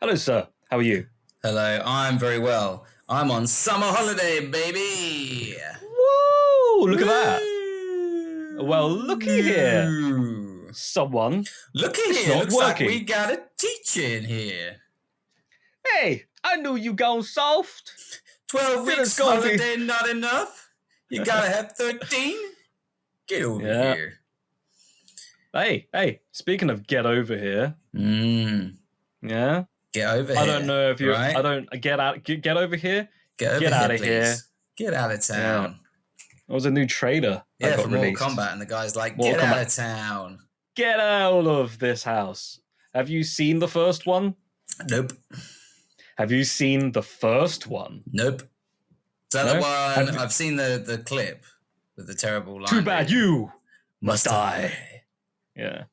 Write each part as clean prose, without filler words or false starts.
Hello, sir. How are you? Hello, I'm very well. I'm on summer holiday, baby. Woo! Look at that. Woo! Well, looky here. Someone. Looky It's here. not Looks working. like we got a teacher in here. Hey, I knew you gone soft. 12 Dinner's weeks gonna be- holiday, not enough? You gotta have 13? Get over Yeah. here. Hey. Speaking of get over here. Yeah. Get over here. I don't know if you. Right? I don't get out. Get over here. Get over Get here, out of please. here. Get out of town. It was a new trailer that got for Mortal released. Kombat, and the guy's like, Mortal get out Kombat. of town. Get out of this house. Have you seen the first one? Nope. Have you seen the first one? Nope. Is that No? the one? I've seen the clip with the terrible line. Too bad you must die. Yeah.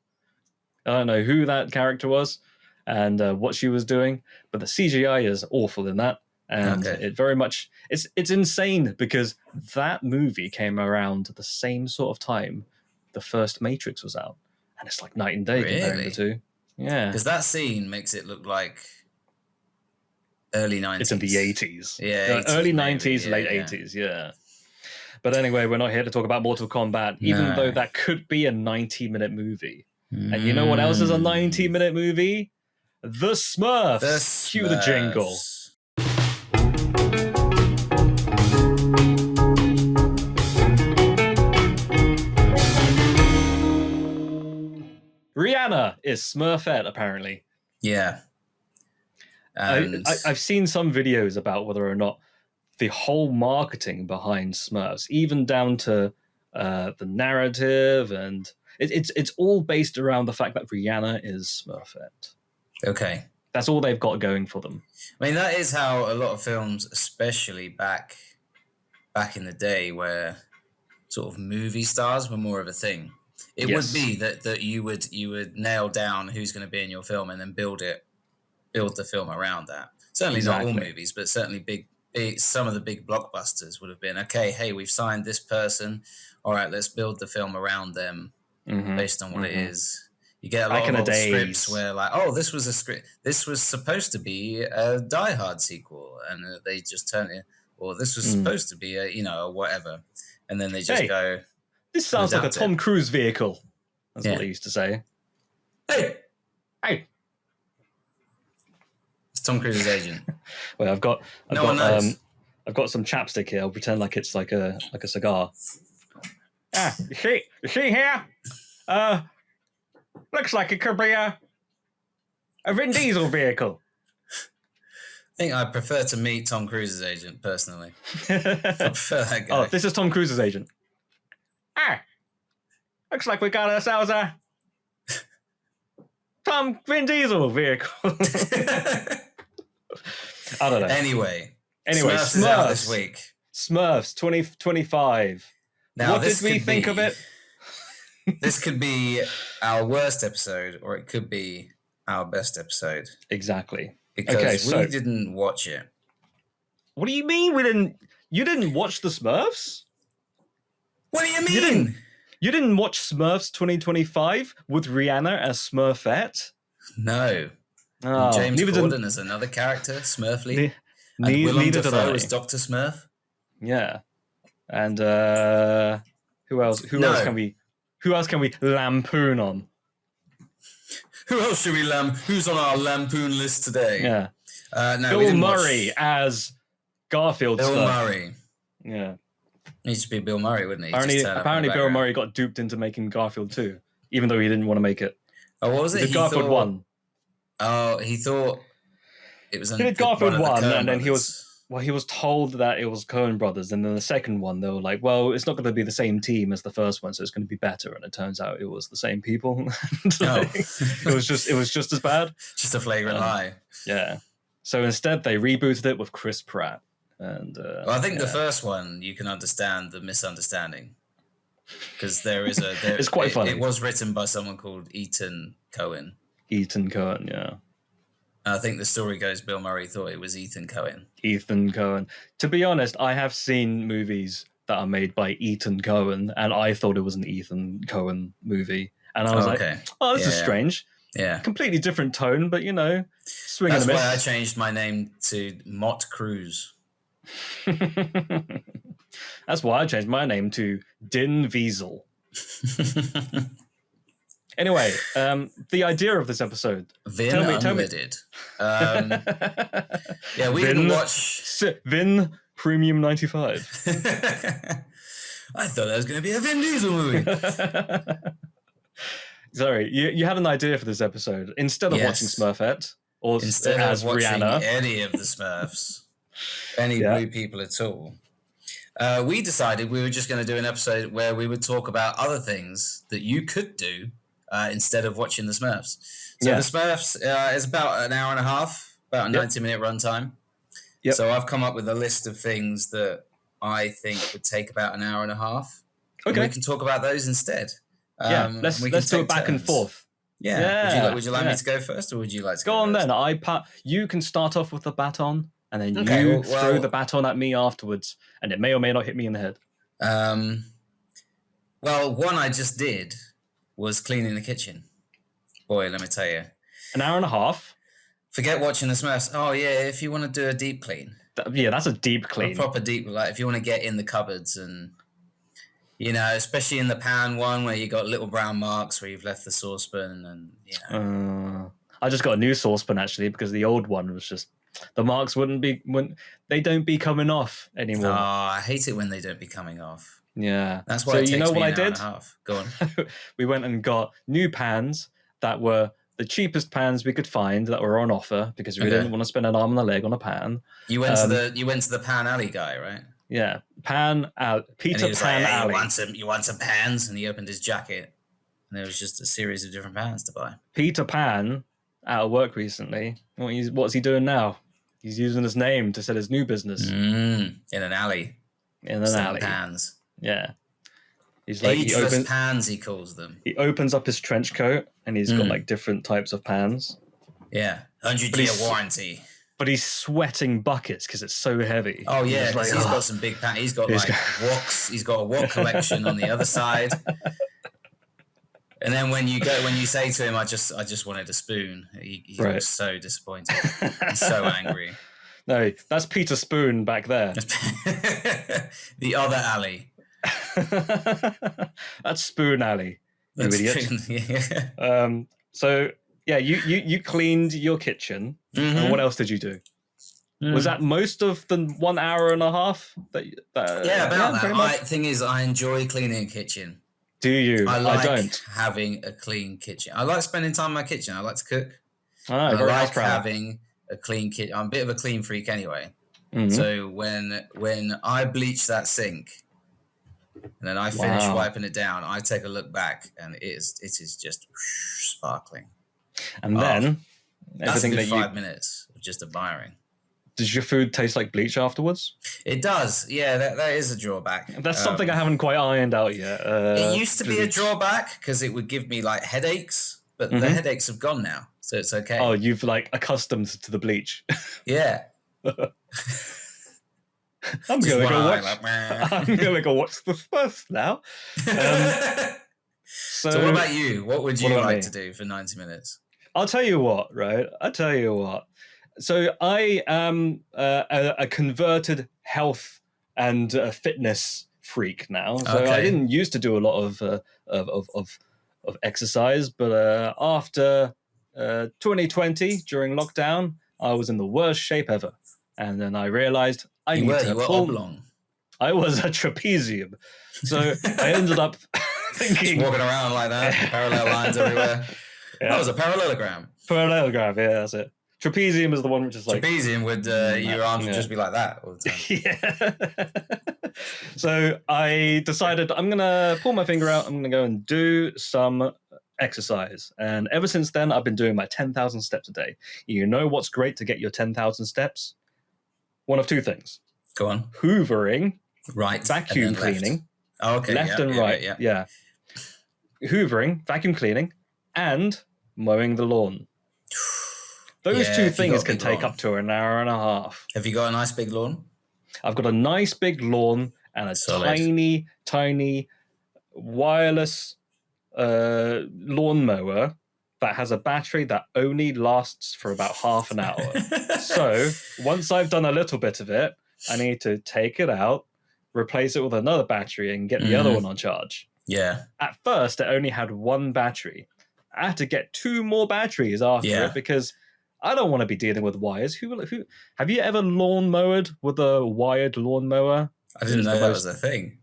I don't know who that character was and what she was doing, but the CGI is awful in that. And it very much, it's insane because that movie came around the same sort of time the first Matrix was out. And it's like night and day comparing the two. Yeah. Because that scene makes it look like early 90s. It's in the 80s. Yeah. 80s, early maybe. 90s, late 80s, yeah. But anyway, we're not here to talk about Mortal Kombat, even though that could be a 90-minute movie. And you know what else is a 90-minute movie? The Smurfs. Cue the jingle. Rihanna is Smurfette, apparently. Yeah. I've seen some videos about whether or not the whole marketing behind Smurfs, even down to the narrative, and it's all based around the fact that Rihanna is Smurfette. Okay. That's all they've got going for them. I mean, that is how a lot of films, especially back in the day, where sort of movie stars were more of a thing. It would be that you would nail down who's going to be in your film and then build the film around that. Certainly not all movies, but certainly some of the big blockbusters would have been, okay, hey, we've signed this person. All right, let's build the film around them based on what it is. You get a lot of old scripts where like, oh, this was a script. This was supposed to be a Die Hard sequel, and they just turn it. Or this was supposed to be a whatever, and then they just go. This sounds like a Tom Cruise vehicle. That's what they used to say. Hey. It's Tom Cruise's agent. Well, I've got some chapstick here. I'll pretend like it's like a cigar. You see here? Looks like it could be a Vin Diesel vehicle. I think I prefer to meet Tom Cruise's agent personally. I prefer that guy. Oh, this is Tom Cruise's agent. Looks like we got ourselves a Vin Diesel vehicle. I don't know. Anyway, Smurfs is out this week. Smurfs 2025. Now, what did we think of it? This could be our worst episode, or it could be our best episode. Exactly. Because we didn't watch it. What do you mean we didn't? You didn't watch the Smurfs? What do you mean? You didn't watch Smurfs 2025 with Rihanna as Smurfette? No. Oh, James Corden as another character, Smurfly. And Willem Dafoe as Dr. Smurf. Yeah. And who else? Who else can we lampoon on? Who else should we Who's on our lampoon list today? Yeah. No, Bill Murray as Garfield. Bill Murray. Yeah. Needs to be Bill Murray, wouldn't he? Apparently Bill Murray got duped into making Garfield 2, even though he didn't want to make it. Oh, what was it? He did Garfield 1. Oh, he thought it was. He did Garfield 1, and then he was told that it was Coen Brothers, and then the second one, they were like, well, it's not going to be the same team as the first one, so it's going to be better, and it turns out it was the same people. It was just as bad. Just a flagrant lie. Yeah. So instead, they rebooted it with Chris Pratt. And well, I think the first one you can understand the misunderstanding because it's quite funny. It was written by someone called Ethan Coen. Yeah. I think the story goes Bill Murray thought it was Ethan Coen. Ethan Coen. To be honest, I have seen movies that are made by Ethan Coen, and I thought it was an Ethan Coen movie, and I was like, "Oh, this is strange." Yeah. Completely different tone, but, swing and a miss. That's why I changed my name to Mott Cruz. That's why I changed my name to Din Wiesel. Anyway, the idea of this episode. Vin Unlimited. Yeah, we didn't watch... Vin Premium 95. I thought that was going to be a Vin Diesel movie. Sorry, you had an idea for this episode. Instead of watching Smurfette, or instead as of watching Rihanna. any of the Smurfs, any blue people at all, we decided we were just going to do an episode where we would talk about other things that you could do instead of watching the Smurfs. So the Smurfs is about an hour and a half, about a 90-minute runtime. Yep. So I've come up with a list of things that I think would take about an hour and a half. Okay. We can talk about those instead. Let's do it back and forth. Yeah. Would you like me to go first, or would you like to go on first? Then? You can start off with the baton, and then you throw the baton at me afterwards, and it may or may not hit me in the head. Well, one I just did was cleaning the kitchen. Boy, let me tell you. An hour and a half. Forget watching the Smurfs. Oh, yeah, if you want to do a deep clean. That's a deep clean. A proper deep, like if you want to get in the cupboards and, especially in the pan one where you got little brown marks where you've left the saucepan and, I just got a new saucepan, actually, because the old one was just, the marks they don't be coming off anymore. Oh, I hate it when they don't be coming off. Yeah. That's why it takes me an hour and a half. Go on. We went and got new pans that were the cheapest pans we could find that were on offer because we didn't want to spend an arm and a leg on a pan. You went to the Pan Alley guy, right? Yeah, Peter Pan Alley. You want some pans? And he opened his jacket, and there was just a series of different pans to buy. Peter Pan, out of work recently. What's he doing now? He's using his name to sell his new business in an alley. In an alley, pans. Yeah. He's ageless pans, he calls them. He opens up his trench coat and he's got different types of pans. Yeah, 100-year warranty. But he's sweating buckets because it's so heavy. Oh yeah, he's got some big pans. He's got woks. He's got a wok collection on the other side. And then when you say to him, "I just wanted a spoon," he looks so disappointed. He's so angry. No, that's Peter Spoon back there. The other alley. That's Spoon Alley, you idiot. So you cleaned your kitchen. And what else did you do? Was that most of the 1 hour and a half? About that. Thing is, I enjoy cleaning a kitchen. Do you? I don't. Having a clean kitchen. I like spending time in my kitchen. I like to cook. I like having a clean kitchen. I'm a bit of a clean freak anyway. Mm-hmm. So when I bleach that sink, and then I finish wiping it down, I take a look back, and it is just sparkling. And then everything that's 5 minutes of just admiring. Does your food taste like bleach afterwards? It does. Yeah, that is a drawback. That's something I haven't quite ironed out yet. It used to be a drawback because it would give me like headaches, but the headaches have gone now, so it's okay. Oh, you've accustomed to the bleach. Yeah. I'm gonna go watch the Smurfs now. So what about you? What would you like to do for 90 minutes? I'll tell you what, right? So I am a converted health and fitness freak now. So I didn't used to do a lot of exercise, but after 2020 during lockdown, I was in the worst shape ever, and then I realized I was a trapezium. So I ended up thinking, just walking around like that, parallel lines everywhere. Yeah. That was a parallelogram. Parallelogram, yeah, that's it. Trapezium is the one which is like... Trapezium would, your arms would just be like that all the time. Yeah. So I decided I'm going to pull my finger out. I'm going to go and do some exercise. And ever since then, I've been doing my 10,000 steps a day. You know what's great to get your 10,000 steps? One of two things. Go on. Hoovering. Right. Vacuum cleaning. Oh, okay. Left and right. Yeah. Hoovering, vacuum cleaning, and mowing the lawn. Those two things can take up to an hour and a half. Have you got a nice big lawn? I've got a nice big lawn and a tiny wireless lawnmower that has a battery that only lasts for about half an hour. So once I've done a little bit of it, I need to take it out, replace it with another battery, and get the other one on charge. Yeah. At first, it only had one battery. I had to get 2 more batteries after it because I don't want to be dealing with wires. Who have you ever lawn mowed with a wired lawnmower? I didn't know that was a thing.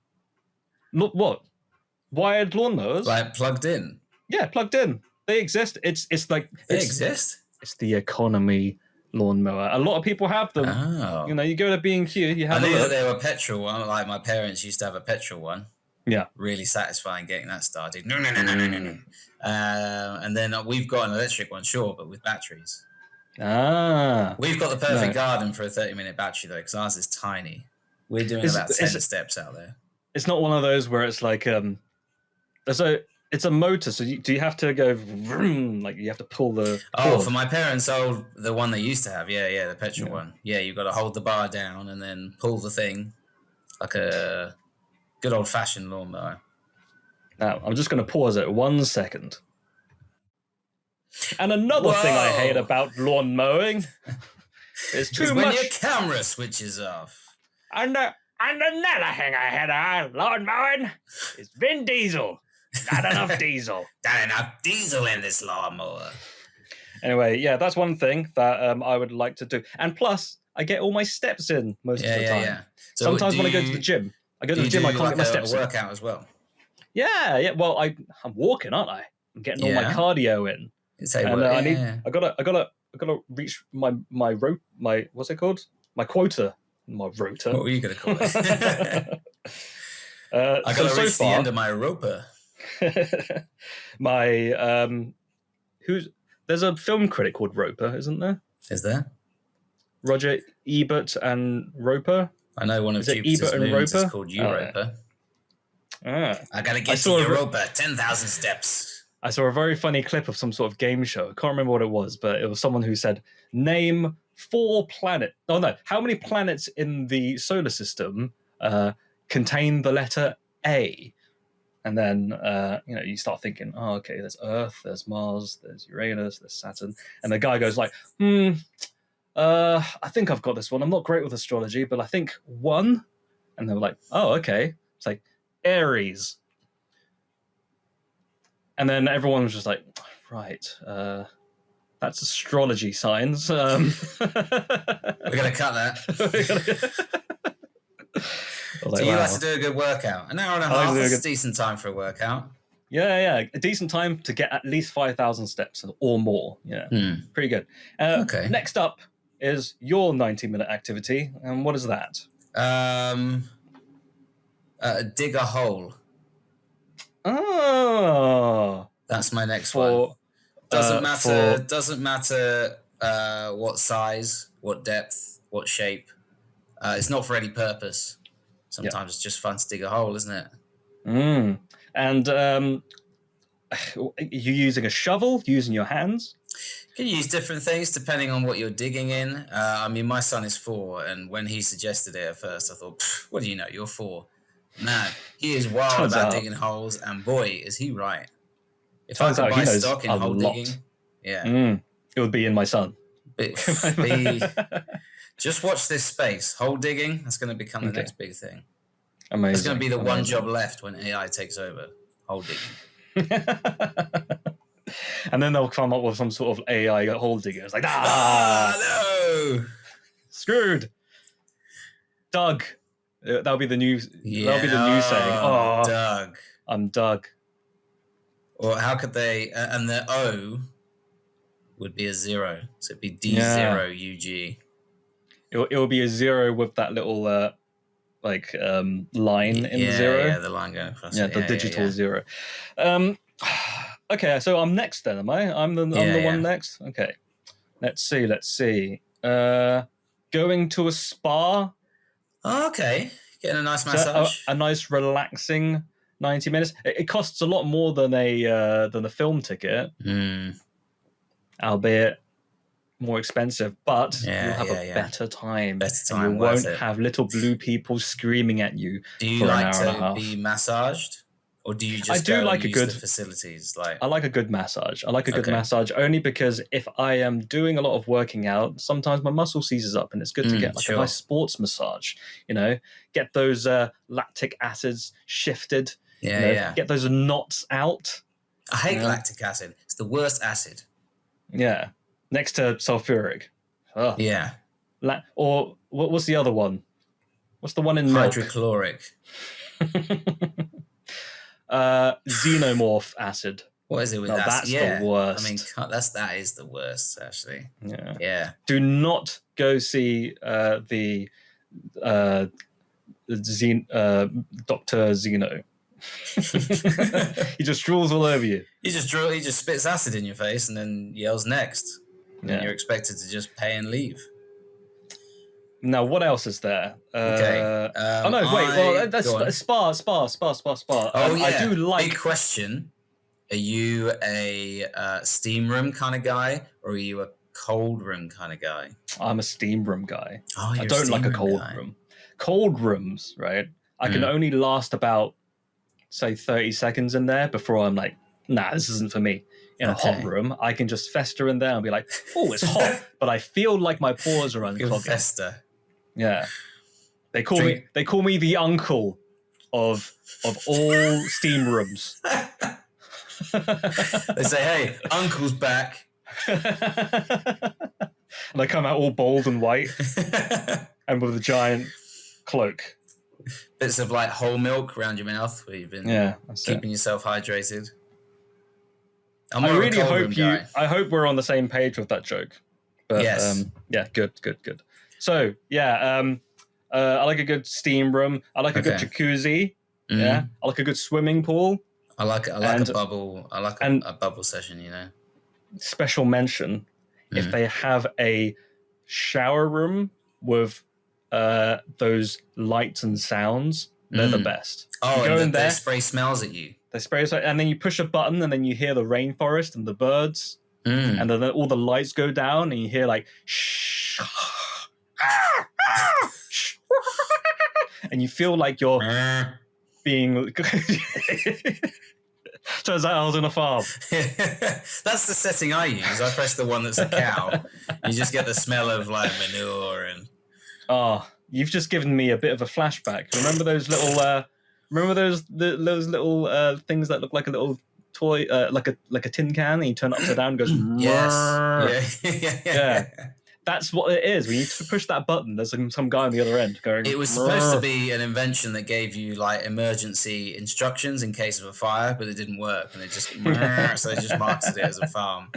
Look, what? Wired lawnmowers? Like plugged in? Yeah, plugged in. They exist. It's like they exist. It's the economy lawnmower. A lot of people have them. Oh. You know, you go to B&Q, you have. I knew that they were petrol one. Like my parents used to have a petrol one. Yeah. Really satisfying getting that started. No. And then we've got an electric one, sure, but with batteries. We've got the perfect garden for a 30-minute battery though, because ours is tiny. We're doing about 10 steps out there. It's not one of those where it's like it's a motor, so do you have to go vroom, like you have to pull the cord? For my parents, the one they used to have, the petrol one. Yeah, you've got to hold the bar down and then pull the thing like a good old-fashioned lawnmower. Now, I'm just going to pause it 1 second. And another thing I hate about lawn mowing is too much. When your camera switches off. And another thing I hate about lawn mowing is Vin Diesel. Not enough diesel. Not enough diesel in this lawnmower. Anyway, yeah, that's one thing that I would like to do. And plus, I get all my steps in most of the time. Yeah. So sometimes when I go to the gym, I can't get my steps in. Workout as well? Yeah. Well, I'm walking, aren't I? I'm getting all my cardio in. I gotta reach my rope. My what's it called? My quota. My rota. What were you gonna call it? I gotta reach the end of my roper. There's a film critic called Roper, isn't there? Is there? Roger Ebert and Roper. I know one of Jupiter's moons is called Europa. I gotta get to Europa. 10,000 steps. I saw a very funny clip of some sort of game show. I can't remember what it was, but it was someone who said, "Name 4 planets." Oh no, how many planets in the solar system contain the letter A? And then, you start thinking, oh, okay, there's Earth, there's Mars, there's Uranus, there's Saturn. And the guy goes like, I think I've got this one. I'm not great with astrology, but I think 1. And they were like, oh, okay. It's like Aries. And then everyone was just like, right, that's astrology signs. We're going to cut that. So you like to do a good workout. An hour and a half is a decent time for a workout. Yeah. A decent time to get at least 5,000 steps or more. Yeah, pretty good. Okay. Next up is your 90-minute activity. And what is that? Dig a hole. Oh. That's my next one. Doesn't matter what size, what depth, what shape. It's not for any purpose. Sometimes it's just fun to dig a hole, isn't it? And you using a shovel, using your hands? You can use different things depending on what you're digging in. My son is 4, and when he suggested it at first, I thought, what do you know? You're 4. Man, he is wild about digging holes, and boy, is he right. If I could buy stock in hole digging, it would be in my son. Just watch this space. Hole digging, that's going to become the next big thing. Amazing. It's going to be the one job left when AI takes over. Hole digging. And then they'll come up with some sort of AI hole digger. It's like, no! Screwed. Doug. That'll be the new. That'll be the new saying. Oh, Doug. I'm Doug. Or how could they? And the O would be a 0, so it'd be D0UG. It will be a 0 with that little line in the 0. Yeah, the line going across. Yeah, the digital 0. Okay, so I'm next then, am I? I'm the one next. Okay, let's see. Going to a spa. Oh, okay, getting a nice massage. A nice relaxing 90 minutes. It costs a lot more than a film ticket, albeit more expensive, but you'll have a better time. And you won't have little blue people screaming at you. Do you like to be massaged, or do you just go and use the facilities? I like a good massage. I like a good massage only because if I am doing a lot of working out, sometimes my muscle seizes up, and it's good to get like a nice sports massage. You know, get those lactic acids shifted. Get those knots out. I hate lactic acid. It's the worst acid. Yeah, next to sulfuric. Oh. Yeah. Or what's the other one? What's the one in hydrochloric? Xenomorph acid. What is it with that? That's the worst. I mean, that is the worst, actually. Yeah. Do not go see the Dr. Zeno. He just drools all over you. He just spits acid in your face and then yells next. And you're expected to just pay and leave. Now, what else is there? Okay. Oh no! Wait. Well, that's spa. Oh yeah. I do like. Big question: are you a steam room kind of guy, or are you a cold room kind of guy? I'm a steam room guy. Oh, I don't like a cold room. Cold rooms, right? I can only last about, say, 30 seconds in there before I'm like, nah, this isn't for me. In a hot room, I can just fester in there and be like, oh, it's hot, but I feel like my pores are unclogging. Fester. Yeah. They call me the uncle of all steam rooms. They say, hey, uncle's back. And they come out all bald and white and with a giant cloak. Bits of like whole milk around your mouth where you've been keeping yourself hydrated. I really hope we're on the same page with that joke. But, yes. Good. So, I like a good steam room. I like a good jacuzzi. Mm-hmm. Yeah. I like a good swimming pool. I like a bubble. I like a bubble session, you know. Special mention if they have a shower room with those lights and sounds, they're the best. Oh, you go in there, they spray smells at you. They spray, and then you push a button, and then you hear the rainforest and the birds, and then all the lights go down, and you hear like shh, and you feel like you're being. Turns out I was in a farm. That's the setting I use. I press the one that's a cow. You just get the smell of like manure and. Oh, you've just given me a bit of a flashback. Remember those little. Remember those little things that look like a little toy, like a tin can, and you turn it upside down and goes. Yes. Yeah. That's what it is. When you push that button, there's some guy on the other end going. It was supposed to be an invention that gave you like emergency instructions in case of a fire, but it didn't work, and it just so they just marketed it as a farm.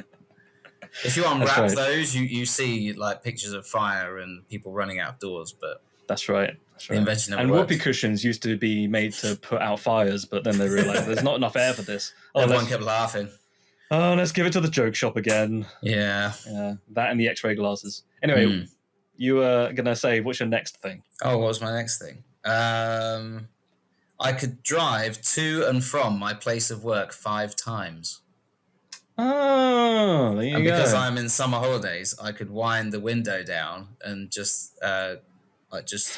If you unwrap those, you see like pictures of fire and people running outdoors, but that's right. The invention never and worked. whoopee cushions used to be made to put out fires, but then they realized there's not enough air for this. Everyone kept laughing. Oh, let's give it to the joke shop again. Yeah. That and the X-ray glasses. Anyway, you were going to say, what's your next thing? Oh, what was my next thing? I could drive to and from my place of work 5 times. Oh, there you go. And because I'm in summer holidays, I could wind the window down and just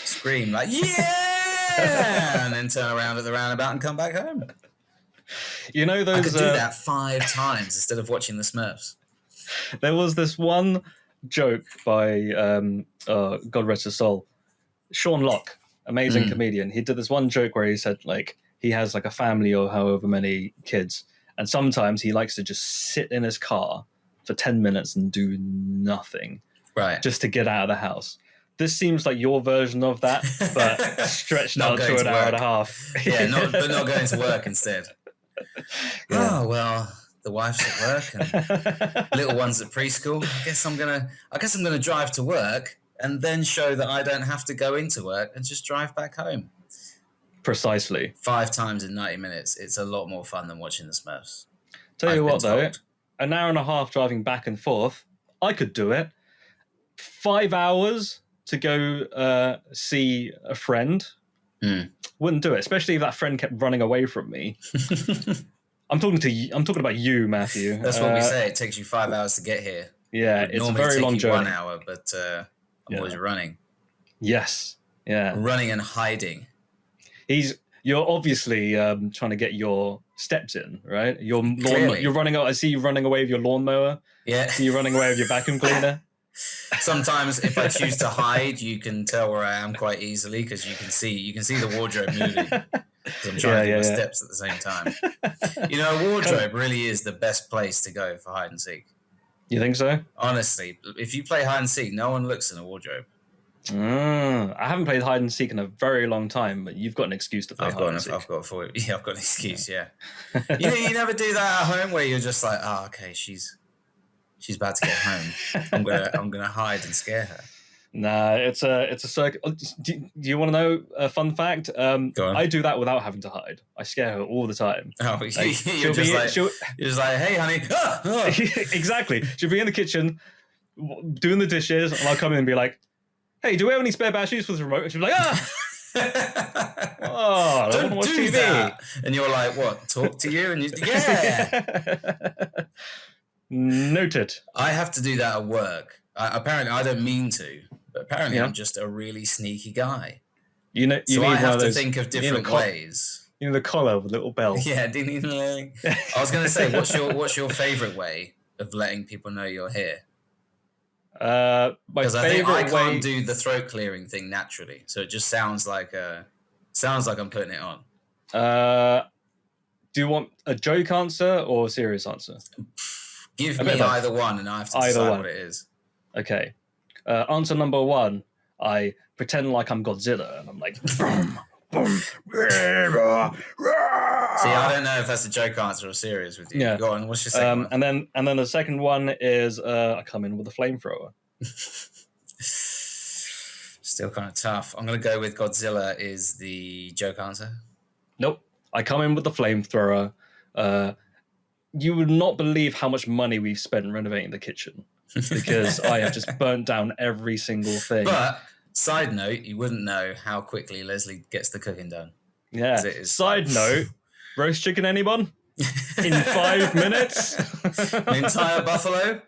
scream like, yeah! And then turn around at the roundabout and come back home. You know those. I could do that 5 times instead of watching the Smurfs. There was this one joke by God rest his soul, Sean Locke, amazing comedian. He did this one joke where he said like he has like a family or however many kids, and sometimes he likes to just sit in his car for 10 minutes and do nothing, right? Just to get out of the house. This seems like your version of that, but stretched out to an hour and a half. Yeah, but not going to work instead. Yeah. Oh well, the wife's at work and little one's at preschool. I guess I'm gonna drive to work and then show that I don't have to go into work and just drive back home. Precisely. 5 times in 90 minutes. It's a lot more fun than watching the Smurfs. Tell you what though, an hour and a half driving back and forth, I could do it. 5 hours to go see a friend. Wouldn't do it, especially if that friend kept running away from me. I'm talking about you, Matthew. That's what we say. It takes you 5 hours to get here. Yeah, it's a very long journey. 1 hour, but I'm always running. Yes. Yeah. Running and hiding. He's you're obviously trying to get your steps in, right? You're running out. I see you running away with your lawnmower. Yeah. I see you running away with your vacuum cleaner. Sometimes, if I choose to hide, you can tell where I am quite easily because you can see the wardrobe moving. Because I'm trying to do my steps at the same time. A wardrobe really is the best place to go for hide and seek. You think so? Honestly, if you play hide and seek, no one looks in a wardrobe. I haven't played hide and seek in a very long time, but you've got an excuse to play hide and seek. I've got an excuse. Yeah. You never do that at home where you're just like, oh, okay, she's about to get home. I'm gonna hide and scare her. Nah, it's a circuit. Do you want to know a fun fact? I do that without having to hide. I scare her all the time. Oh, you're just like, hey, honey. Exactly. She'll be in the kitchen doing the dishes, and I'll come in and be like, hey, do we have any spare batteries for the remote? And she'll be like, oh, I don't watch TV. That. And you're like, what? Talk to you? And yeah. Noted. I have to do that at work. Apparently, I don't mean to, but apparently I'm just a really sneaky guy. So I have to think of different ways. The collar with a little bell. Yeah, I was going to say, what's your favorite way of letting people know you're here? Because I can't do the throat clearing thing naturally, so it just sounds like I'm putting it on. Do you want a joke answer or a serious answer? Give me either one, and I have to decide what it is. Okay. Answer number one: I pretend like I'm Godzilla, and I'm like, boom, boom. See, I don't know if that's a joke answer or serious with you. Yeah. Go on. What's your second one? And then the second one is I come in with a flamethrower. Still kind of tough. I'm going to go with Godzilla is the joke answer. Nope. I come in with the flamethrower. You would not believe how much money we've spent renovating the kitchen because I have just burnt down every single thing. But side note, you wouldn't know how quickly Leslie gets the cooking done. Yeah. Side note, roast chicken, anyone? In 5 minutes? An entire buffalo?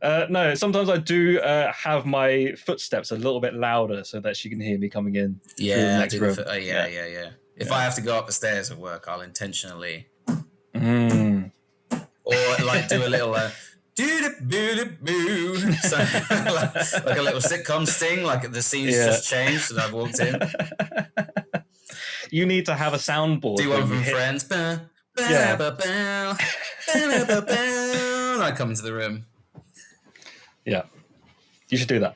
No, sometimes I do have my footsteps a little bit louder so that she can hear me coming in. Yeah, through the next room. Yeah. If I have to go up the stairs at work, I'll intentionally... Or like do a little... doo-doo-boo-doo-boo. So, like a little sitcom sting, like the scene's just changed and I've walked in. You need to have a soundboard. Do one from Friends. And I come into the room. Yeah. You should do that.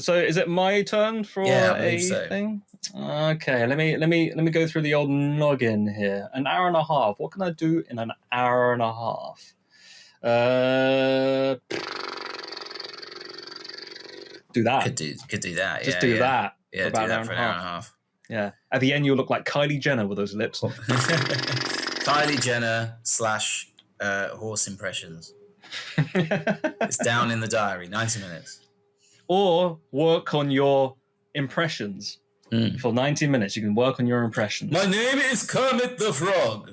So is it my turn for a thing? Okay, let me go through the old noggin here. An hour and a half. What can I do in an hour and a half? Do that. Could do that. Just do that. Yeah, do that for an hour and a half. Yeah. At the end, you'll look like Kylie Jenner with those lips. Kylie Jenner / horse impressions. It's down in the diary. 90 minutes. Or work on your impressions. For 90 minutes, you can work on your impressions. My name is Kermit the Frog.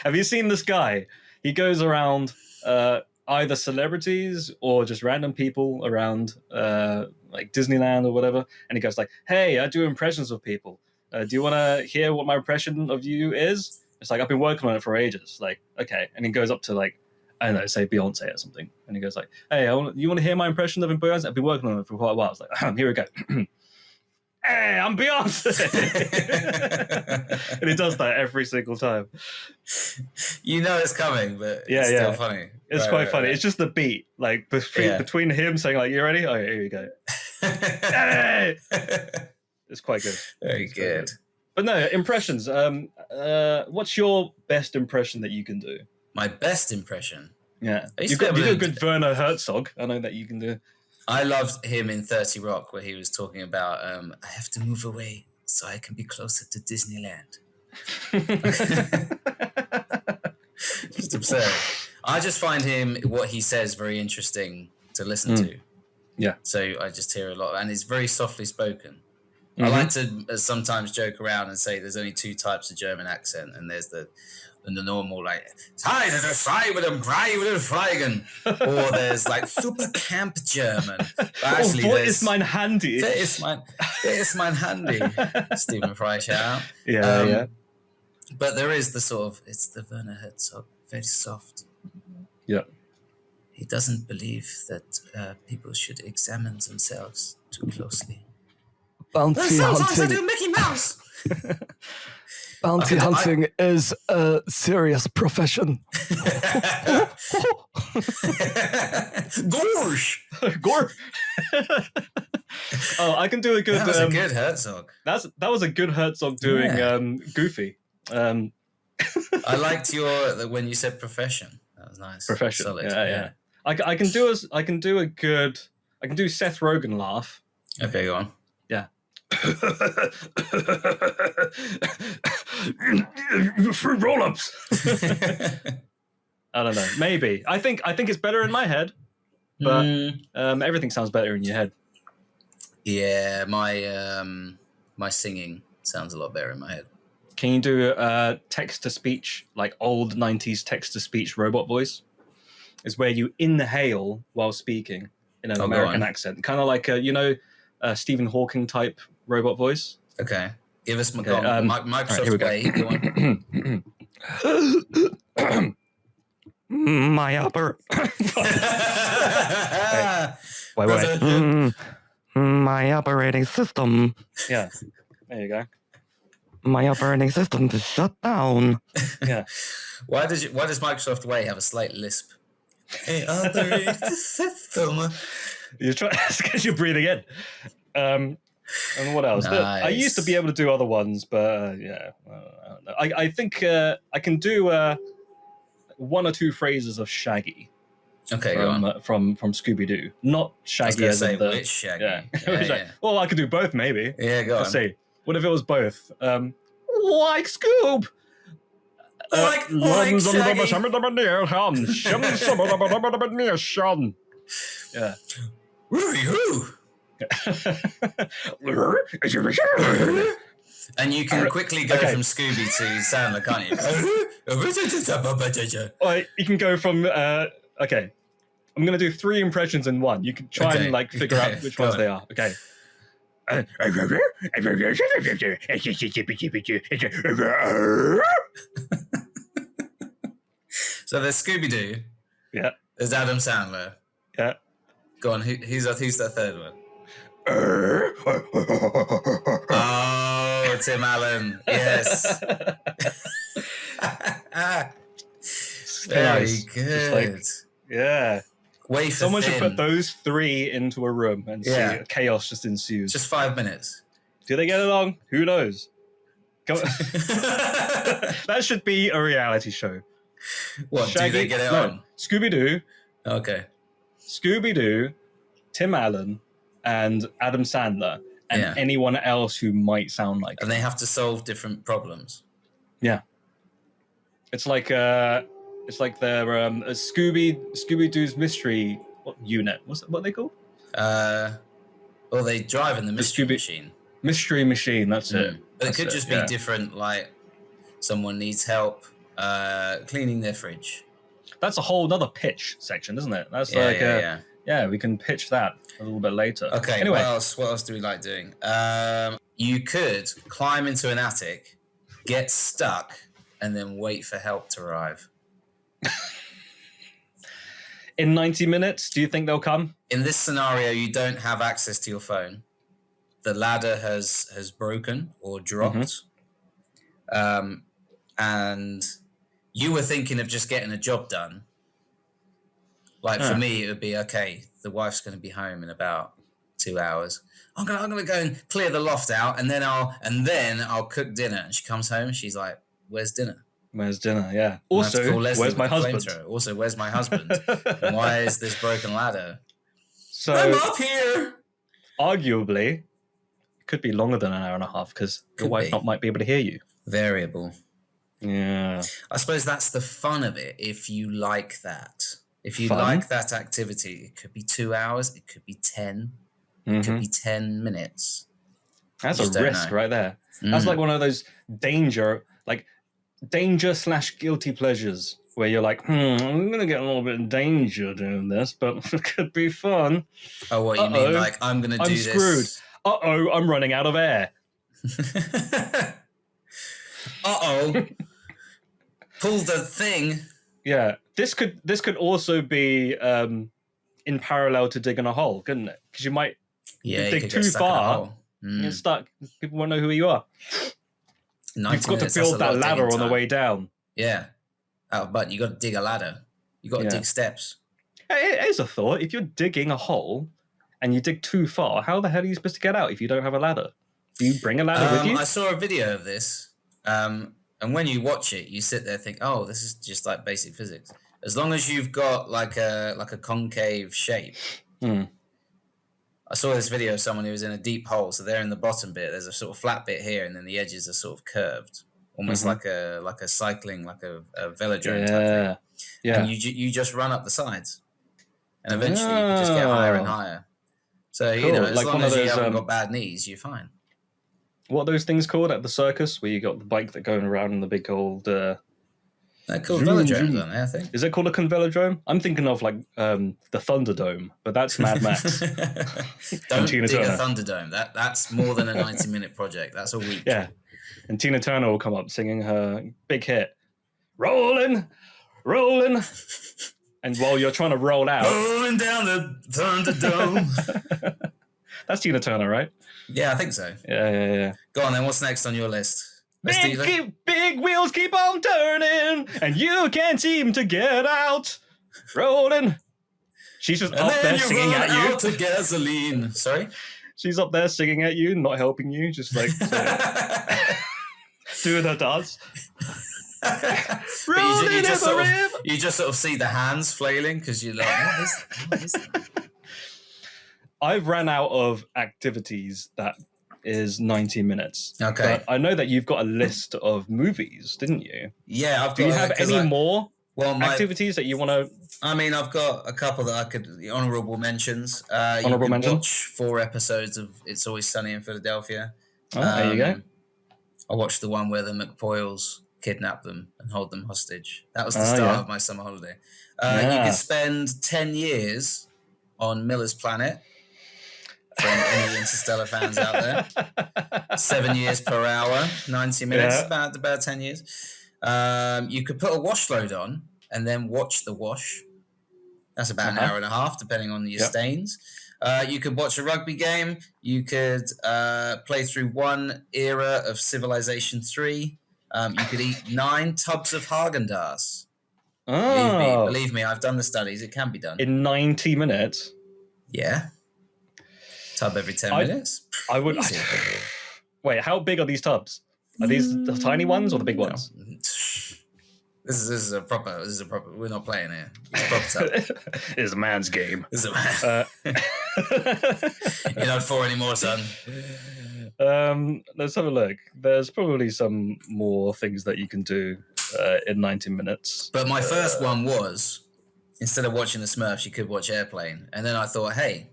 Have you seen this guy? He goes around either celebrities or just random people around like Disneyland or whatever, and he goes like, hey, I do impressions of people. Do you want to hear what my impression of you is? It's like, I've been working on it for ages. Like, okay. And he goes up to like, I don't know, say Beyonce or something. And he goes like, hey, you want to hear my impression of Beyonce? I've been working on it for quite a while. It's like, here we go. Hey, I'm Beyonce. And he does that every single time. You know it's coming, but it's still funny. It's quite funny. Right. It's just the beat, like between him saying like, you ready? Oh, here you go. Hey! It's quite good. Very good. But no, impressions. What's your best impression that you can do? My best impression? Yeah. You do a good Werner Herzog. I know that you can do. I loved him in 30 Rock where he was talking about, I have to move away so I can be closer to Disneyland. Just absurd. I just find what he says very interesting to listen to. Yeah. So I just hear a lot, and it's very softly spoken. I like to sometimes joke around and say there's only 2 types of German accent, and there's the normal like "Hi, there's a fry with a freigen," or there's like super camp German. But actually, what is mein Handy? Wer ist mein Handy? Stephen Fry shout out. Yeah. But there is the sort of, it's the Werner Herzog, very soft. Yeah. He doesn't believe that people should examine themselves too closely. Bounty Sometimes hunting. I do Mickey Mouse. Bounty hunting is a serious profession. Gorsh. Gore. Oh, I can do a good. That was a good Herzog. That was a good Herzog doing Goofy. I liked when you said profession. That was nice. Profession. Solid. Yeah. I can do Seth Rogen laugh. Okay, go on. Yeah. Free roll-ups. I don't know. Maybe. I think it's better in my head, but everything sounds better in your head. Yeah, my singing sounds a lot better in my head. Can you do text-to-speech, like old 90s text-to-speech robot voice? It's where you inhale while speaking in an American accent. Kind of like, Stephen Hawking type robot voice. Okay. Give us right, Microsoft Way. Go on. My upper. Wait. My operating system. Yeah. There you go. My operating system is shut down. Yeah. Why does Microsoft Way have a slight lisp? Hey, operating system. You're trying because you're breathing in. And what else? Nice. I used to be able to do other ones, but I don't know. I think I can do 1 or 2 phrases of Shaggy. Okay, from Scooby-Doo. Not Shaggy as in the... which Shaggy? Yeah. Well, I could do both, maybe. Yeah, go on. Let's see. What if it was both? Like Scoob! Like Shaggy! Yeah. And you can quickly go from Scooby to Sandler, can't you? Or you can go from... okay. I'm going to do 3 impressions in one. You can try and figure out which ones they are. Okay. So there's Scooby-Doo. Yeah. There's Adam Sandler. Yeah. Go on. Who's the third one? Oh, Tim Allen. Yes. Very good. Yeah. Way for Someone thin. should put those 3 into a room and see chaos just ensues. Just 5 minutes. Do they get along? Who knows? That should be a reality show. What, Shaggy, do they get it on? Scooby-Doo. Okay. Scooby-Doo, Tim Allen, and Adam Sandler, and anyone else who might sound like And they have to solve different problems. Yeah. It's like their Scooby-Doo's mystery unit. What are they called? Well, they drive in the mystery machine. Mystery machine, that's it. But it could just be different, like someone needs help cleaning their fridge. That's a whole other pitch section, isn't it? That's we can pitch that a little bit later. Okay, anyway. What else do we like doing? You could climb into an attic, get stuck, and then wait for help to arrive. In 90 minutes, do you think they'll come? In this scenario, you don't have access to your phone. The ladder has broken or dropped. And you were thinking of just getting a job done. Like for me, it would be, okay, the wife's going to be home in about 2 hours. I'm gonna go and clear the loft out, and then I'll cook dinner. And she comes home, and she's like, "Where's dinner?" Where's dinner? Yeah. Also, where's my husband? Also, where's my husband? And why is this broken ladder? So I'm up here. Arguably, it could be longer than an hour and a half because your wife might be able to hear you. Variable. Yeah. I suppose that's the fun of it. If you like that, if you like that activity, it could be 2 hours. It could be 10. It could be 10 minutes. That's a risk right there. That's like one of those danger/guilty pleasures where you're like, I'm going to get a little bit in danger doing this, but it could be fun. Oh, what you mean? Like, I'm going to do this. I'm screwed. I'm running out of air. Pull the thing. Yeah. This could also be in parallel to digging a hole, couldn't it? Because you might dig too far. You're stuck. People won't know who you are. You've got to build that ladder on the way down. Yeah. But you got to dig a ladder. You got to dig steps. Hey, here's a thought. If you're digging a hole and you dig too far, how the hell are you supposed to get out if you don't have a ladder? Do you bring a ladder with you? I saw a video of this. And when you watch it, you sit there and think, oh, this is just like basic physics. As long as you've got like a concave shape. I saw this video of someone who was in a deep hole. So they're in the bottom bit. There's a sort of flat bit here, and then the edges are sort of curved. Almost like a cycling, like a velodrome type thing. Yeah. And you just run up the sides. And eventually you can just get higher and higher. So, cool. As long as you haven't got bad knees, you're fine. What are those things called at the circus where you got the bike that going around in the big old... They're called velodromes, aren't they, I think? Is it called a velodrome? I'm thinking of like the Thunderdome, but that's Mad Max. Don't dig a Thunderdome. That's more than a 90-minute project. That's a week. Yeah. And Tina Turner will come up singing her big hit, Rolling, Rolling. And while you're trying to roll out... Rolling down the Thunderdome. That's Tina Turner, right? Yeah, I think so. Yeah. Go on then, what's next on your list? Big wheels keep on turning, and you can't seem to get out. Rolling. She's just up there singing at you. Out of gasoline. Sorry? She's up there singing at you, not helping you, just like doing her dance. You just sort of see the hands flailing because you're like, what is that? I've ran out of activities that is 90 minutes. Okay. But I know that you've got a list of movies, didn't you? Yeah, I've got. Do you have any more activities that you want to... I mean, I've got a couple that I could... Honourable mentions. Honourable mentions? Watch 4 episodes of It's Always Sunny in Philadelphia. Oh, there you go. I watched the one where the McPoyles kidnap them and hold them hostage. That was the start of my summer holiday. You could spend 10 years on Miller's Planet. For any Interstellar fans out there. 7 years per hour, 90 minutes, about 10 years. You could put a wash load on and then watch the wash. That's about an hour and a half, depending on your stains. You could watch a rugby game. You could play through one era of Civilization 3. You could eat 9 tubs of Haagen-Dazs. Believe me, I've done the studies. It can be done. In 90 minutes? Yeah. Tub every 10 minutes? I would... Wait, how big are these tubs? Are these the tiny ones or the big ones? This is a proper... We're not playing here. It's a proper tub. It's a man's game. This is a man. You're not 4 anymore, son. Let's have a look. There's probably some more things that you can do in 90 minutes. But my first one was, instead of watching the Smurfs, you could watch Airplane. And then I thought, hey...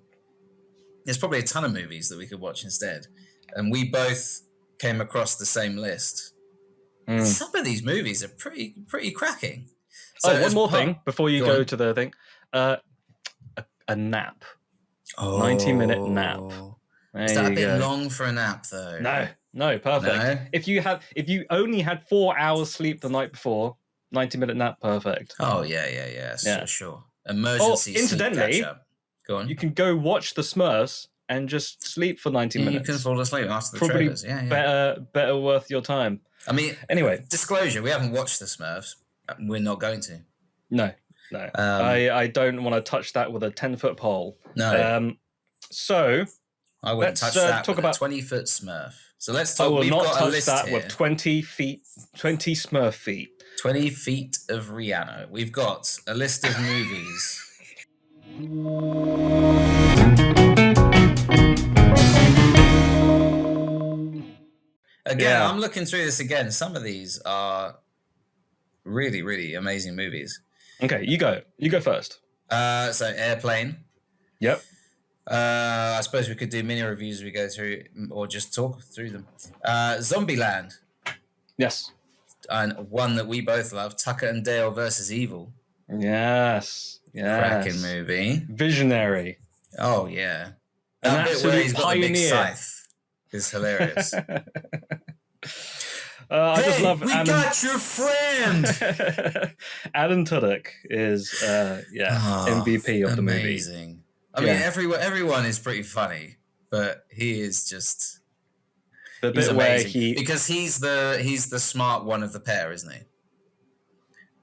There's probably a ton of movies that we could watch instead. And we both came across the same list. Some of these movies are pretty cracking. So one more thing before you go to the thing. A nap. 90-minute nap. Is that a bit long for a nap, though? No, perfect. No? If you only had 4 hours sleep the night before, 90-minute nap, perfect. Oh, yeah. For sure. Emergency incidentally, sleep catch-up. Go on. You can go watch the Smurfs and just sleep for 90 minutes. You can fall asleep after the trailers. Yeah. Better worth your time. I mean, anyway. Disclosure, we haven't watched the Smurfs. We're not going to. No. I don't want to touch that with a 10-foot pole. No. So I wouldn't touch that with a 20-foot Smurf. So let's talk. I will not touch that here. with 20 Smurf feet. 20 feet of Rihanna. We've got a list of movies. Again, I'm looking through this again. Some of these are really, really amazing movies. Okay, you go. You go first. So Airplane. Yep. I suppose we could do mini reviews as we go through, or just talk through them. Zombieland. Yes. And one that we both love, Tucker and Dale versus Evil. Yes. Cracking movie. Visionary. Oh, yeah. That bit where he's got the big scythe is hilarious. I just love we got your friend! Alan Tudyk is MVP of the movie. Amazing. I mean, everyone is pretty funny, but he is just... The bit where because he's the smart one of the pair, isn't he?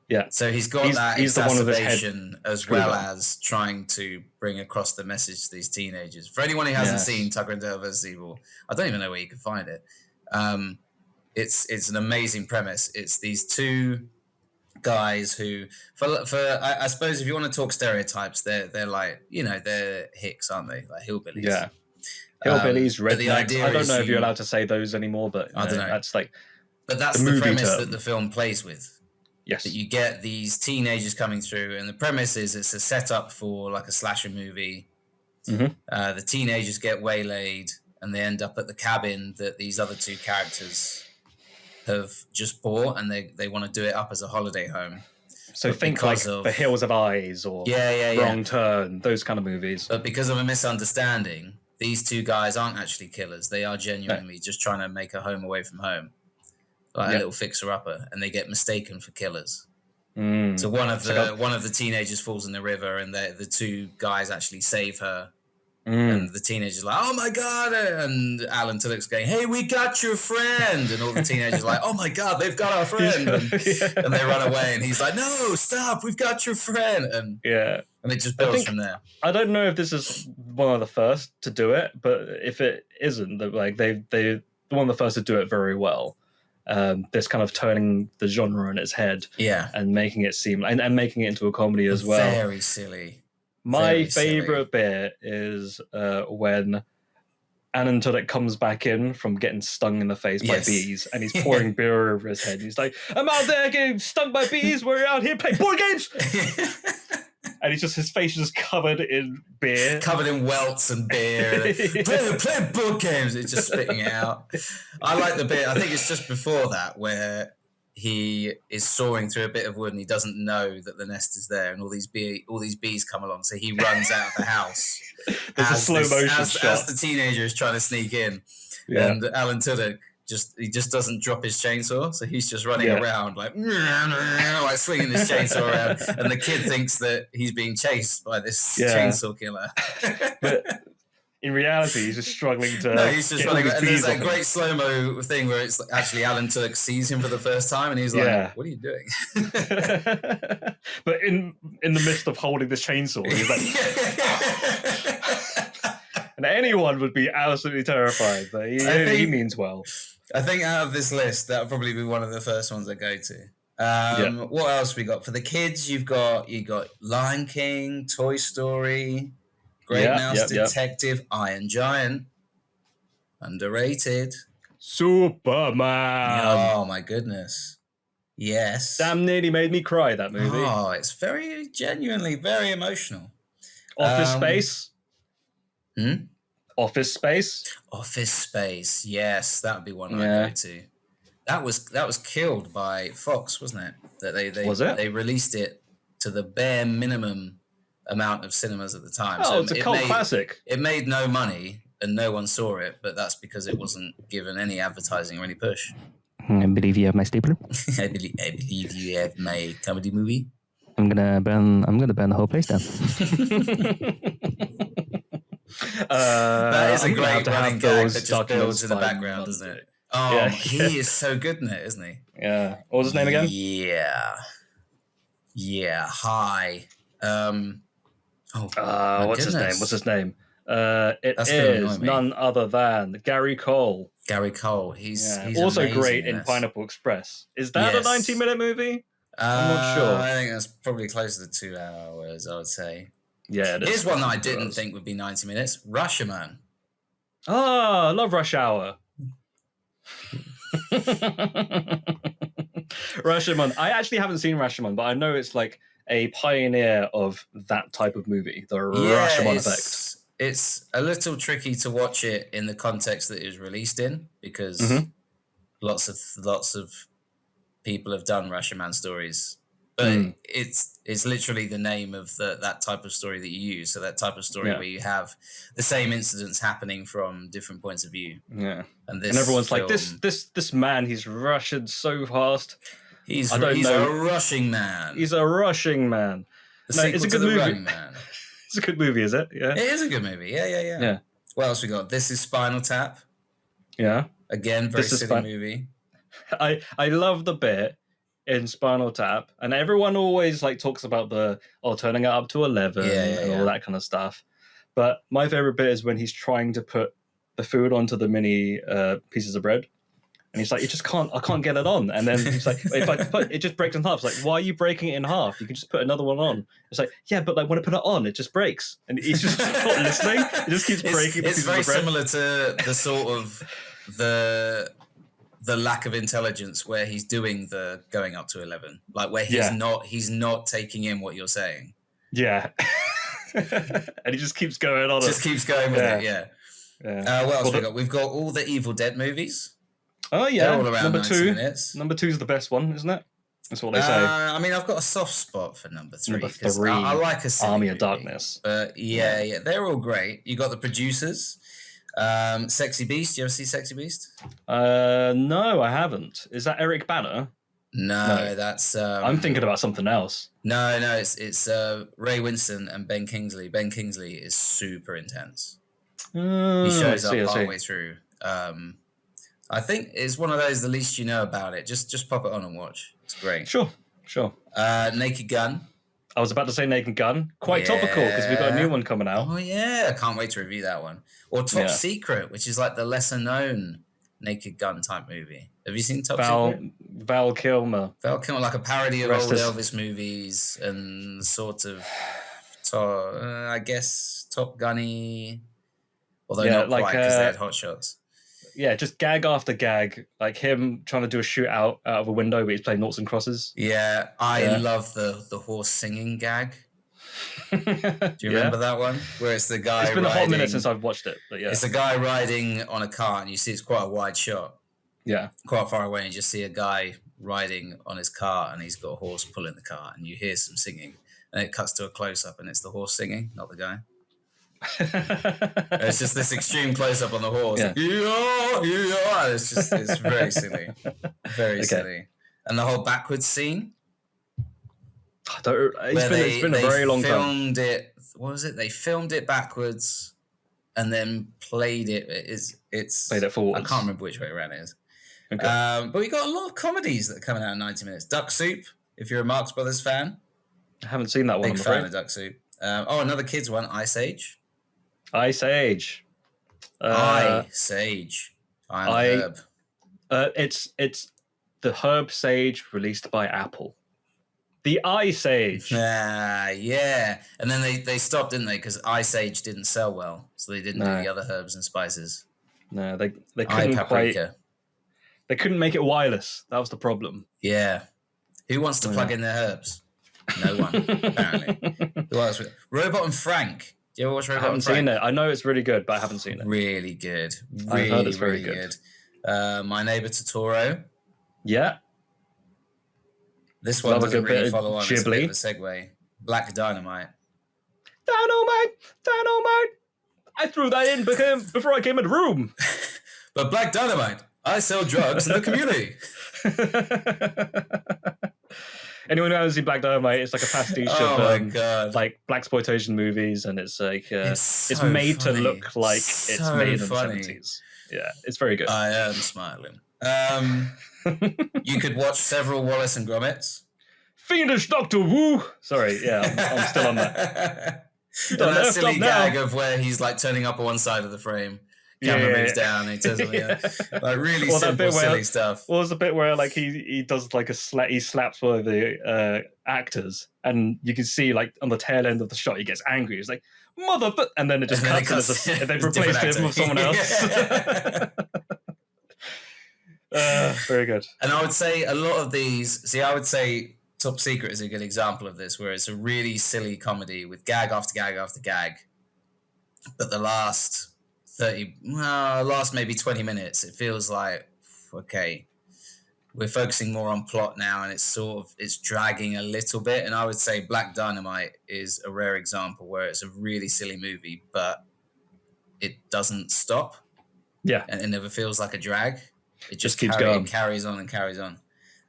Yeah. So he's got that exacerbation as well as trying to bring across the message to these teenagers. For anyone who hasn't seen Tucker and Dale vs. Evil, I don't even know where you can find it. It's an amazing premise. It's these two guys who, I suppose if you want to talk stereotypes, they're like, they're hicks, aren't they? Like hillbillies. Yeah. Hillbillies, rednecks. I don't know if you're allowed to say those anymore, but I don't know. That's like, but that's the premise that the film plays with. Yes. That you get these teenagers coming through, and the premise is it's a setup for like a slasher movie. Mm-hmm. The teenagers get waylaid, and they end up at the cabin that these other two characters have just bought, and they want to do it up as a holiday home. So think like The Hills of Eyes or Wrong Turn, those kind of movies. But because of a misunderstanding, these two guys aren't actually killers. They are genuinely just trying to make a home away from home. Like a little fixer-upper, and they get mistaken for killers. So one of the teenagers falls in the river, and the two guys actually save her. And the teenagers are like, "Oh my god!" And Alan Tudyk's going, "Hey, we got your friend!" And all the teenagers are like, "Oh my god, they've got our friend!" And they run away, and he's like, "No, stop! We've got your friend!" And it just builds from there. I don't know if this is one of the first to do it, but if it isn't, like they're one of the first to do it very well. This kind of turning the genre on its head, and making it seem and making it into a comedy as well. Very silly. My favorite bit is when Alan Tudyk comes back in from getting stung in the face by bees, and he's pouring beer over his head. He's like, "I'm out there getting stung by bees. We're out here playing board games." And his face is just covered in beer. Covered in welts and beer. play board games. It's just spitting it out. I like the bit, I think it's just before that, where he is sawing through a bit of wood and he doesn't know that the nest is there, and all these bees come along. So he runs out of the house. There's a slow motion shot. As the teenager is trying to sneak in. And Alan Tudyk just doesn't drop his chainsaw, so he's just running around like swinging his chainsaw around, and the kid thinks that he's being chased by this chainsaw killer. But in reality, he's just struggling to. No, he's just running. And there's that great slow mo thing where it's actually Alan Tudyk sees him for the first time, and he's like, "What are you doing?" But in the midst of holding this chainsaw, he's like. And anyone would be absolutely terrified, but he means well. I think out of this list, that'll probably be one of the first ones I go to. What else we got for the kids? You got Lion King, Toy Story, Great Mouse Detective, Iron Giant, underrated, Superman. Oh my goodness, yes, damn nearly made me cry, that movie. Oh, it's very genuinely very emotional. Office Space. Office Space. Yes, that would be one I'd go to. That was killed by Fox, wasn't it? That was it? They released it to the bare minimum amount of cinemas at the time. Oh, so it's a cult classic. It made no money and no one saw it, but that's because it wasn't given any advertising or any push. I believe you have my stapler. I believe you have my comedy movie. I'm gonna burn the whole place down. That is a great running gag that just builds in the background, doesn't it? Oh, he is so good in it, isn't he? Yeah. What was his name again? Yeah. Hi. What's his name? It is none other than Gary Cole. He's also great in Pineapple Express. Is that a 90-minute movie? I'm not sure. I think that's probably closer to 2 hours, I would say. Yeah, it is. Here's one that I didn't think would be 90 minutes. Rashomon. Oh, I love Rush Hour. Rashomon. I actually haven't seen Rashomon, but I know it's like a pioneer of that type of movie, the Rashomon effect. it's a little tricky to watch it in the context that it was released in, because lots of people have done Rashomon Man stories, but it's literally the name of that type of story that you use. So that type of story where you have the same incidents happening from different points of view. Yeah, and everyone's film, like, this man, he's rushing so fast. He's a rushing man. He's a rushing man. It's a good movie. Man. It's a good movie, is it? Yeah, it is a good movie. Yeah. What else we got? This is Spinal Tap. Yeah, again, very silly movie. I love the bit in Spinal Tap, and everyone always like talks about turning it up to 11 and all that kind of stuff. But my favorite bit is when he's trying to put the food onto the mini pieces of bread, and he's like, I can't get it on. And then he's like, if I put it, just breaks in half. It's like, why are you breaking it in half? You can just put another one on. It's like, yeah, but like when I put it on, it just breaks. And he's just not listening. It just keeps breaking. It's very similar to the sort of the lack of intelligence where he's doing the going up to 11, like where he's not taking in what you're saying. Yeah. And he just keeps going on. Keeps going with it. Yeah. What else we got? We've got all the Evil Dead movies. Oh yeah, they're all around number 2. Minutes. Number 2 is the best one, isn't it? That's what they say. I mean, I've got a soft spot for number 3. Number 3, I like a Army movie, of Darkness. But yeah, they're all great. You got the producers, Sexy Beast. You ever see Sexy Beast? No, I haven't. Is that Eric Bana? No, that's. I'm thinking about something else. No, it's Ray Winston and Ben Kingsley. Ben Kingsley is super intense. He shows up partway through. I think it's one of those, the least you know about it. Just pop it on and watch. It's great. Sure. Naked Gun. I was about to say Naked Gun. Quite topical, because we've got a new one coming out. Oh, yeah. I can't wait to review that one. Or Top Secret, which is like the lesser known Naked Gun type movie. Have you seen Top Secret? Val Kilmer. Like a parody of old Elvis movies and sort of, I guess, Top Gunny. Although not quite, because they had hot shots. Yeah, just gag after gag, like him trying to do a shootout out of a window, but he's playing noughts and crosses. Yeah, I love the horse singing gag. Do you remember that one? Where it's the guy. It's been a hot minute since I've watched it, but yeah, it's a guy riding on a car, and you see it's quite a wide shot. Yeah, quite far away, and you just see a guy riding on his car, and he's got a horse pulling the car, and you hear some singing, and it cuts to a close up, and it's the horse singing, not the guy. It's just this extreme close up on the horse. Yeah. It's very silly. Very silly. And the whole backwards scene. It's been a very long time. What was it? They filmed it backwards and then played it. Played it forwards. I can't remember which way around it is. Okay. But we got a lot of comedies that are coming out in 90 minutes. Duck Soup, if you're a Marx Brothers fan. I haven't seen that one. Big fan of Duck Soup. Another kids one, Ice Age. Ice Age. Ice Age. Herb. It's the Herb Sage released by Apple. The Ice Age. Yeah. And then they stopped, didn't they? Because Ice Age didn't sell well, so they didn't do the other herbs and spices. No, they couldn't quite. They couldn't make it wireless. That was the problem. Yeah. Who wants to plug in their herbs? No one, apparently. Who else? Robot and Frank. Do you ever watch Robot and Frank? I haven't seen it. I know it's really good, but I haven't seen it. Really good. I heard it's very good. My Neighbor Totoro. Yeah. This one doesn't really follow on. It's a bit of a segue. Black Dynamite. Dynamite! I threw that in before I came in the room. But Black Dynamite, I sell drugs in the community. Anyone who hasn't seen Black Dynamite, it's like a pastiche of like blaxploitation movies, and it's like it's made to look like it's made in the 70s. Yeah, it's very good. I am smiling. You could watch several Wallace and Gromits. Fiendish Dr. Wu. Sorry, yeah, I'm still on that. That silly gag of where he's like turning up on one side of the frame. Camera moves down and he turns on like really simple, silly stuff. Well, there's a bit where like he does like he slaps one of the actors, and you can see like on the tail end of the shot he gets angry. He's like, "Mother," and then it just cuts and they've replaced him with someone else. Very good. And I would say a lot of these. I would say Top Secret is a good example of this, where it's a really silly comedy with gag after gag after gag. but the last maybe 20 minutes, it feels like, okay, we're focusing more on plot now, and it's dragging a little bit. And I would say Black Dynamite is a rare example where it's a really silly movie, but it doesn't stop. Yeah. And it never feels like a drag. It just keeps going. It carries on and carries on.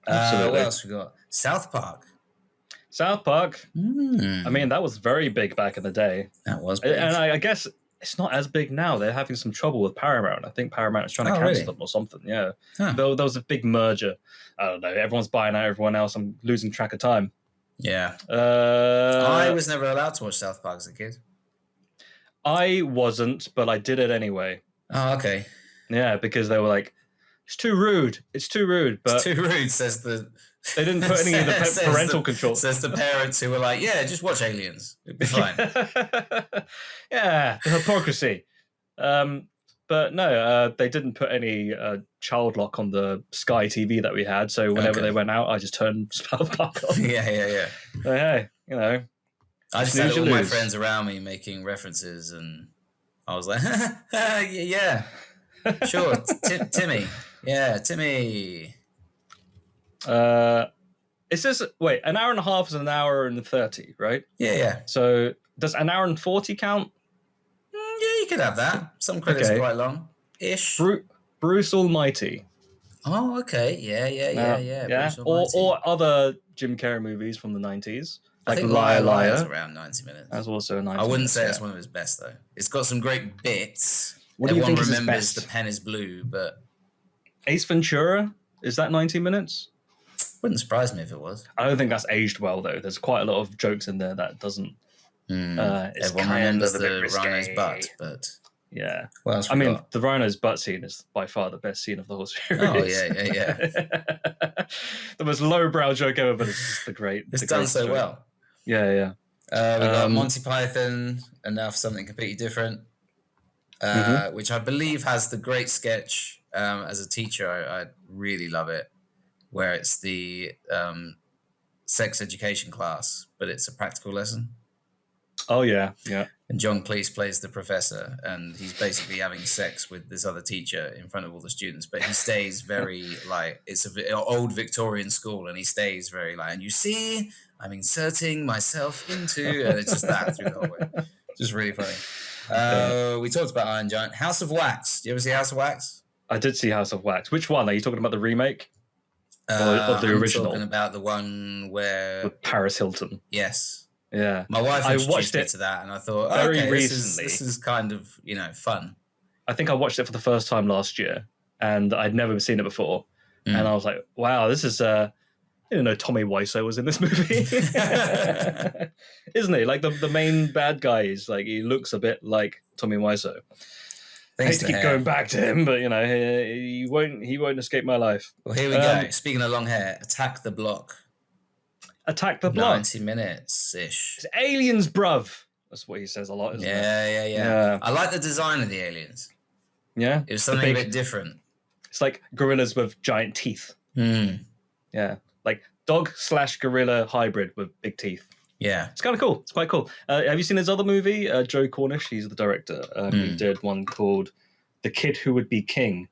Absolutely. What else we got? South Park. I mean, that was very big back in the day. That was big. And I guess it's not as big now. They're having some trouble with Paramount. I think Paramount is trying to cancel them or something. Yeah. Huh. There was a big merger. I don't know. Everyone's buying out everyone else. I'm losing track of time. Yeah. I was never allowed to watch South Park as a kid. I wasn't, but I did it anyway. Oh, okay. Yeah, because they were like, it's too rude. But it's too rude, says the... They didn't put any of the parental control. Says the parents who were like, yeah, just watch Aliens. It'd be fine. Yeah, the hypocrisy. But no, they didn't put any child lock on the Sky TV that we had. So whenever they went out, I just turned South Park on. Yeah. So, hey, I just had all my friends around me making references, and I was like, yeah, sure, Timmy. Yeah, Timmy. It says, wait, an hour and a half is an hour and 30, right? Yeah. So does an hour and 40 count? Yeah, you could have that. Some credits are quite long-ish. Bruce Almighty. Oh, okay. Yeah. Or other Jim Carrey movies from the 90s. Like I think Liar is around 90 minutes. That's also 90 I wouldn't minutes, say it's one of his best, though. It's got some great bits. What do you think is his remembers best? The pen is blue, but... Ace Ventura? Is that 90 minutes? Wouldn't surprise me if it was. I don't think that's aged well, though. There's quite a lot of jokes in there that doesn't... Everyone remembers the rhino's butt, but... Yeah. What else the rhino's butt scene is by far the best scene of the whole series. Oh, yeah. The most lowbrow joke ever, but it's just It's done so joke. well. Yeah. We got Monty Python, and now for something completely different, which I believe has the great sketch. As a teacher, I really love it, where it's the sex education class, but it's a practical lesson. Oh, yeah. And John Cleese plays the professor, and he's basically having sex with this other teacher in front of all the students, but he stays very, it's an old Victorian school, and he stays very, and you see, I'm inserting myself into, and it's just that through the whole way. Just really funny. We talked about Iron Giant. House of Wax. Do you ever see House of Wax? I did see House of Wax. Which one? Are you talking about the remake? Or the original? I'm talking about the one where... With Paris Hilton. Yes. Yeah. My wife introduced me to that, and I thought, very recently. This is kind of, fun. I think I watched it for the first time last year, and I'd never seen it before. And I was like, wow, this is... I didn't know Tommy Wiseau was in this movie. Isn't he? Like, the main bad guy is, he looks a bit like Tommy Wiseau. I hate to keep going back to him, but, he won't escape my life. Well, here we go. Speaking of long hair, Attack the Block. Attack the Block. 90 minutes-ish. It's aliens, bruv. That's what he says a lot, isn't it? Yeah. I like the design of the aliens. Yeah? It was something a bit different. It's like gorillas with giant teeth. Yeah. Like dog/gorilla hybrid with big teeth. Yeah. It's kind of cool. It's quite cool. Have you seen his other movie? Joe Cornish, he's the director. He did one called The Kid Who Would Be King.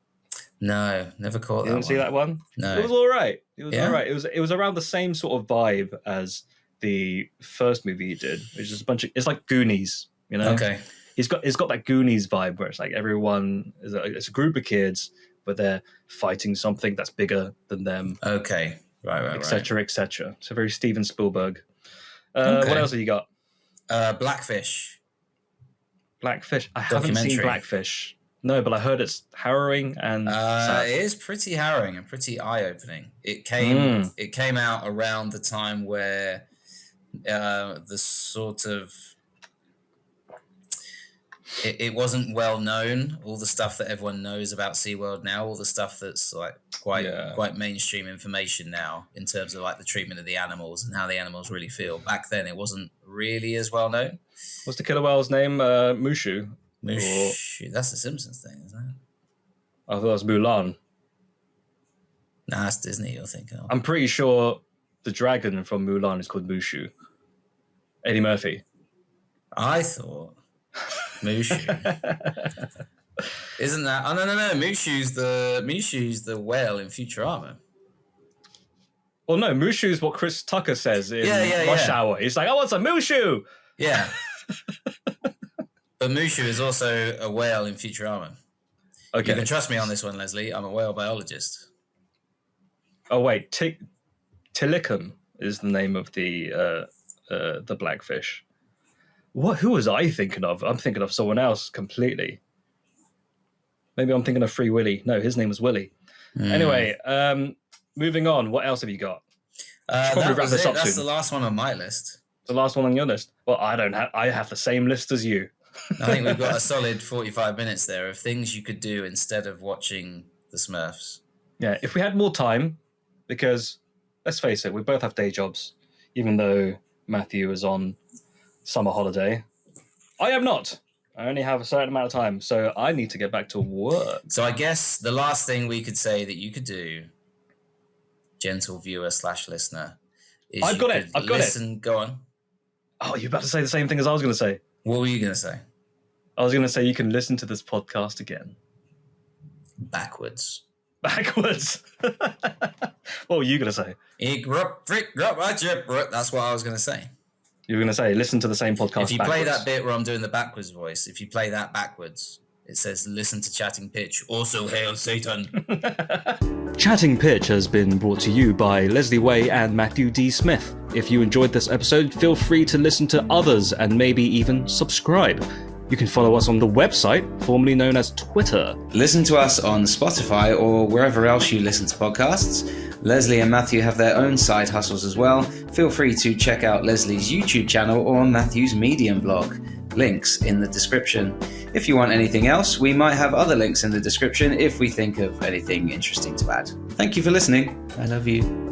No, never caught that one. You didn't see that one? No. It was all right. All right. It was around the same sort of vibe as the first movie he did, which is it's like Goonies, Okay. It's got that Goonies vibe where it's like everyone it's a group of kids, but they're fighting something that's bigger than them. Okay. Right. Etc. So very Steven Spielberg. What else have you got? Blackfish. I haven't seen Blackfish. No, but I heard it's harrowing and sad. It is pretty harrowing and pretty eye-opening. It came out around the time where the sort of it wasn't well known. All the stuff that everyone knows about SeaWorld now, all the stuff that's quite mainstream information now in terms of the treatment of the animals and how the animals really feel. Back then, it wasn't really as well known. What's the killer whale's name? Mushu. That's the Simpsons thing, isn't it? I thought it was Mulan. Nah, that's Disney, you're thinking of. I'm pretty sure the dragon from Mulan is called Mushu. Eddie Murphy. I thought Mushu. Isn't that? Oh no! Mushu's the whale in Futurama. Well, no, Mushu's what Chris Tucker says in Rush Hour. He's like, I want some Mushu. Yeah. But Mushu is also a whale in Futurama. Okay. You can trust me on this one, Leslie. I'm a whale biologist. Oh wait, Tilikum is the name of the blackfish. What? Who was I thinking of? I'm thinking of someone else completely. Maybe I'm thinking of Free Willy. No, his name was Willy. Anyway, moving on. What else have you got? That's the last one on my list. The last one on your list? Well, I have the same list as you. I think we've got a solid 45 minutes there of things you could do instead of watching the Smurfs. Yeah, if we had more time, because let's face it, we both have day jobs, even though Matthew is on summer holiday. I am not. I only have a certain amount of time, so I need to get back to work. So I guess the last thing we could say that you could do, gentle viewer / listener, is I've got it. Go on. Oh, you're about to say the same thing as I was going to say. What were you going to say? I was going to say you can listen to this podcast again. Backwards. What were you going to say? That's what I was going to say. You were going to say, listen to the same podcast If you backwards. play that bit where I'm doing the backwards voice, if you play that backwards, it says, listen to Chatting Pitch. Also, hail Satan. Chatting Pitch has been brought to you by Leslie Way and Matthew D. Smith. If you enjoyed this episode, feel free to listen to others and maybe even subscribe. You can follow us on the website, formerly known as Twitter. Listen to us on Spotify or wherever else you listen to podcasts. Leslie and Matthew have their own side hustles as well. Feel free to check out Leslie's YouTube channel or Matthew's Medium blog. Links in the description. If you want anything else, we might have other links in the description if we think of anything interesting to add. Thank you for listening. I love you.